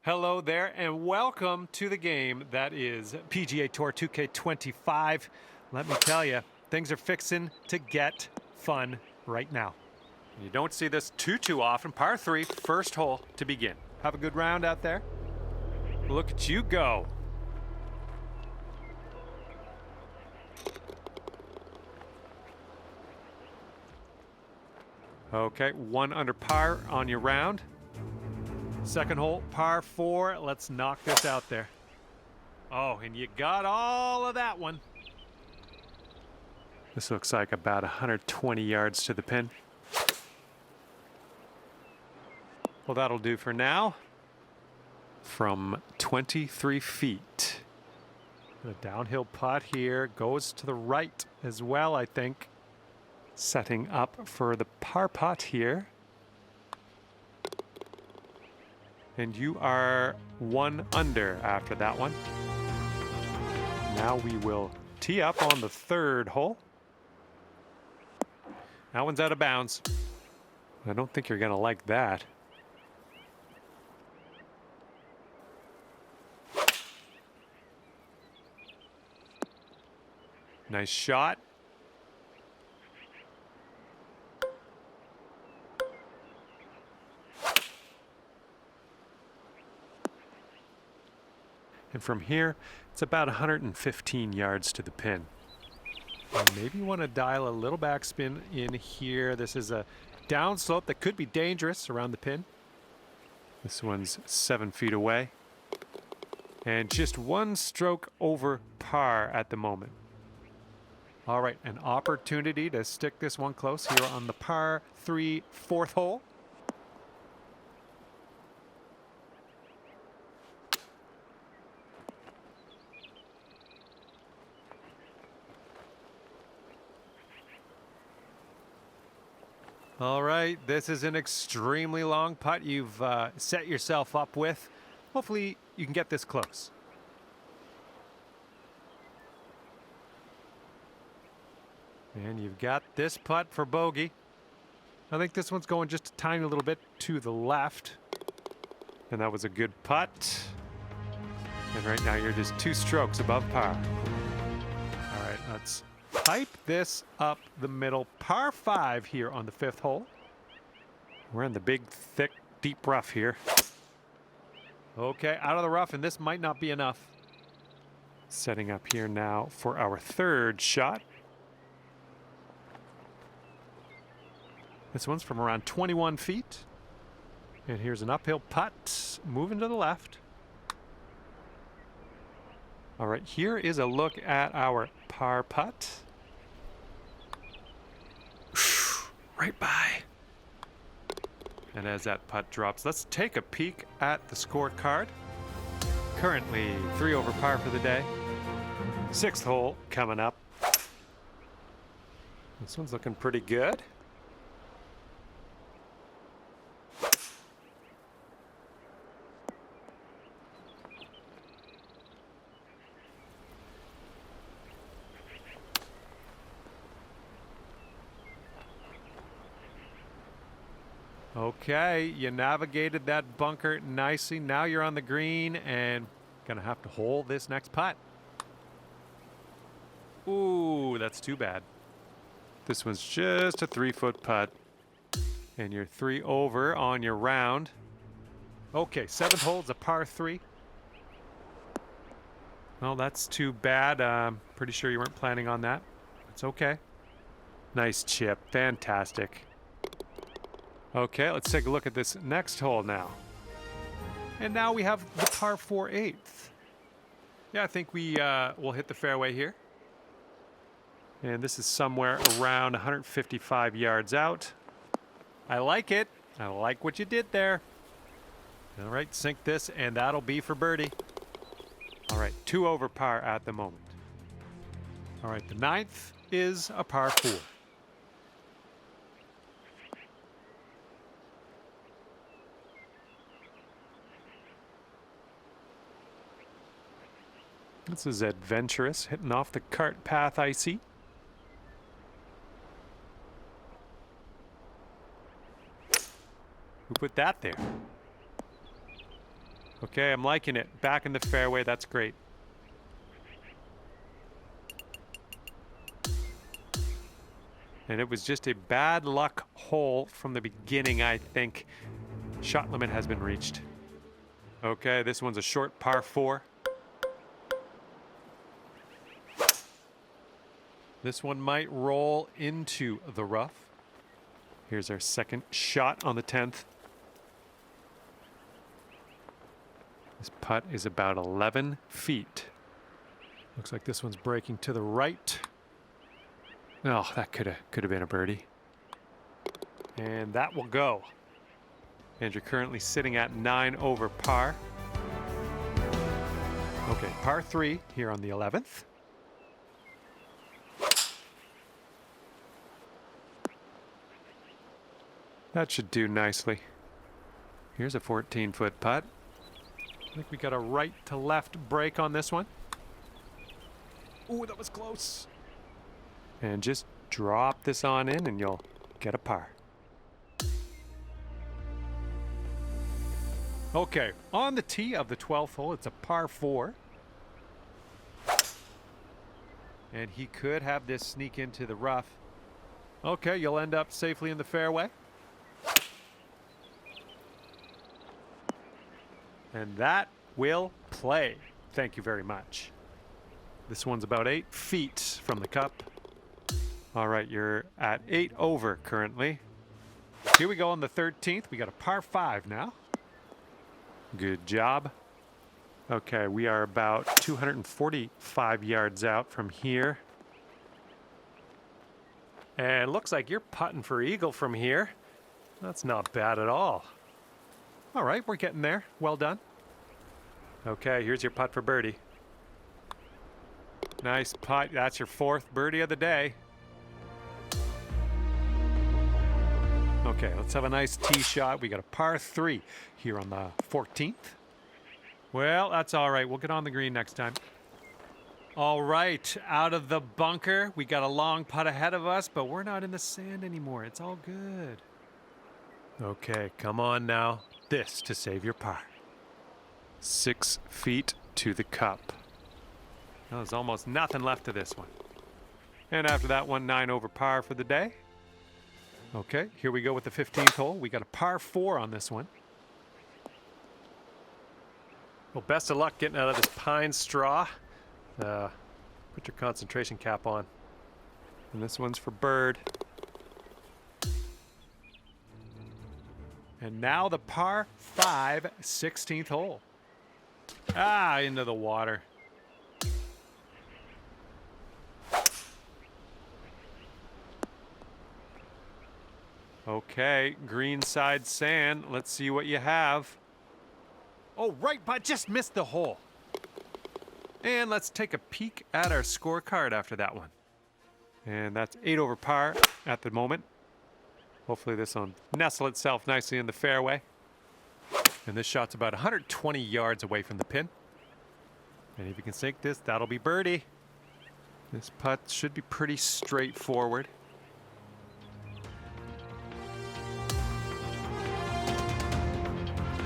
Hello there, and welcome to the game that is PGA Tour 2K25. Let me tell you, things are fixing to get fun right now. You don't see this too often. Par 3, first hole to begin. Have a good round out there. Look at you go. Okay, 1 under par on your round. Second hole, par 4. Let's knock this out there. Oh, and you got all of that one. This looks like about 120 yards to the pin. Well, that'll do for now. From 23 feet. The downhill putt here goes to the right as well, I think. Setting up for the par putt here. And you are 1 under after that one. Now we will tee up on the third hole. That one's out of bounds. I don't think you're going to like that. Nice shot. And from here, it's about 115 yards to the pin. And maybe you want to dial a little backspin in here. This is a downslope that could be dangerous around the pin. This one's 7 feet away. And just 1 stroke over par at the moment. All right, an opportunity to stick this one close here on the par 3 fourth hole. All right, this is an extremely long putt you've set yourself up with. Hopefully you can get this close. And you've got this putt for bogey. I think this one's going just a tiny little bit to the left. And that was a good putt. And right now you're just 2 strokes above par. All right, let's pipe this up the middle. Par 5 here on the 5th hole. We're in the big, thick, deep rough here. Okay, out of the rough, and this might not be enough. Setting up here now for our 3rd shot. This one's from around 21 feet. And here's an uphill putt, moving to the left. All right, here is a look at our par putt. Right by. And as that putt drops, let's take a peek at the scorecard. Currently 3 over par for the day. 6th hole coming up. This one's looking pretty good. Okay, you navigated that bunker nicely. Now you're on the green and gonna have to hold this next putt. Ooh, that's too bad. This one's just a 3-foot putt. And you're 3 over on your round. Okay, 7th hole's a par 3. Well, that's too bad. Pretty sure you weren't planning on that. It's okay. Nice chip, fantastic. Okay, let's take a look at this next hole now. And now we have the par 4 8th. Yeah, I think we will hit the fairway here. And this is somewhere around 155 yards out. I like it. I like what you did there. All right, sink this, and that'll be for birdie. All right, 2 over par at the moment. All right, the 9th is a par 4. This is adventurous, hitting off the cart path I see. Who put that there? Okay, I'm liking it. Back in the fairway, that's great. And it was just a bad luck hole from the beginning, I think. Shot limit has been reached. Okay, this one's a short par 4. This one might roll into the rough. Here's our second shot on the 10th. This putt is about 11 feet. Looks like this one's breaking to the right. Oh, that could have been a birdie. And that will go. And you're currently sitting at 9 over par. Okay, par 3 here on the 11th. That should do nicely. Here's a 14-foot putt. I think we got a right to left break on this one. Ooh, that was close. And just drop this on in and you'll get a par. Okay, on the tee of the 12th hole, it's a par 4. And he could have this sneak into the rough. Okay, you'll end up safely in the fairway. And that will play. Thank you very much. This one's about 8 feet from the cup. All right, you're at 8 over currently. Here we go on the 13th. We got a par 5 now. Good job. Okay, we are about 245 yards out from here. And it looks like you're putting for eagle from here. That's not bad at all. All right, we're getting there. Well done. Okay, here's your putt for birdie. Nice putt. That's your 4th birdie of the day. Okay, let's have a nice tee shot. We got a par 3 here on the 14th. Well, that's all right. We'll get on the green next time. All right, out of the bunker. We got a long putt ahead of us, but we're not in the sand anymore. It's all good. Okay, come on now. This to save your par. 6 feet to the cup. Now, there's almost nothing left of this one. And after that one, 9 over par for the day. Okay, here we go with the 15th hole. We got a par 4 on this one. Well, best of luck getting out of this pine straw. Put your concentration cap on. And this one's for bird. And now the par 5 16th hole. Ah, into the water. Okay, green side sand. Let's see what you have. Oh, right, but just missed the hole. And let's take a peek at our scorecard after that one. And that's 8 over par at the moment. Hopefully this will nestle itself nicely in the fairway. And this shot's about 120 yards away from the pin. And if you can sink this, that'll be birdie. This putt should be pretty straightforward.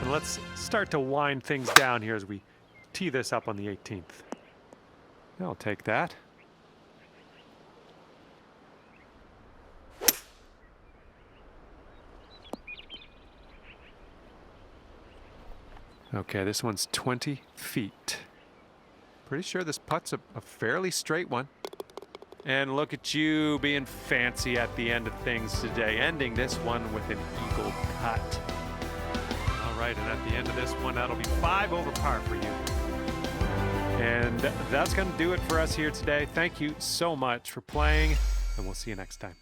And let's start to wind things down here as we tee this up on the 18th. I'll take that. Okay, this one's 20 feet. Pretty sure this putt's a fairly straight one. And look at you being fancy at the end of things today, ending this one with an eagle cut. All right, and at the end of this one, that'll be 5 over par for you. And that's going to do it for us here today. Thank you so much for playing, and we'll see you next time.